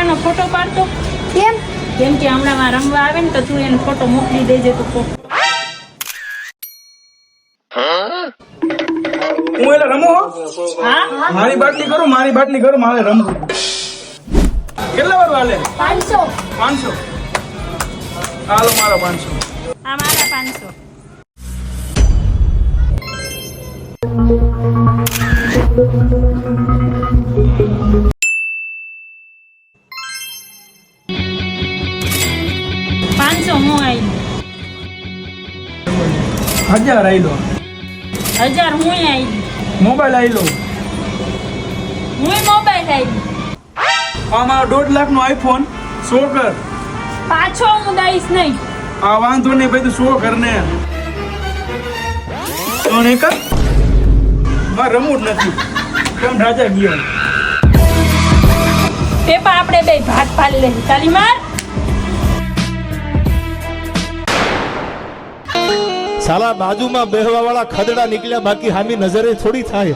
આનો ફોટો પાડતો. કેમ? કેમ કે હમણાં માં રમવા આવે ને તો તું એનો ફોટો મોકલી દેજે તો હું એટલે રમો હા મારી બાટલી કરું મારે રમવું. કેટલા વાર હાલે? 500. 500. હાલો મારા 500. આ મારા 500. હું આવી 1000 આઈ લો. 1000 હું આવી મોબાઈલ આઈ લો. હું મોબાઈલ આવી આ મારો 1.5 લાખનો આઈફોન 100 કર. પાછો હું દઈશ નહીં. આ વાંધો નહીં ભાઈ, તું 100 કર ને. તો નહીં કર, મારે રમવું જ નથી. કેમ રાજા ગયો? પેપા આપણે બે ભાગ પાડી લઈ. તાલી માર. સાલા બાજુમાં બેહવા વાળા ખદડા નીકળ્યા, બાકી હામી નજરે થોડી થાય.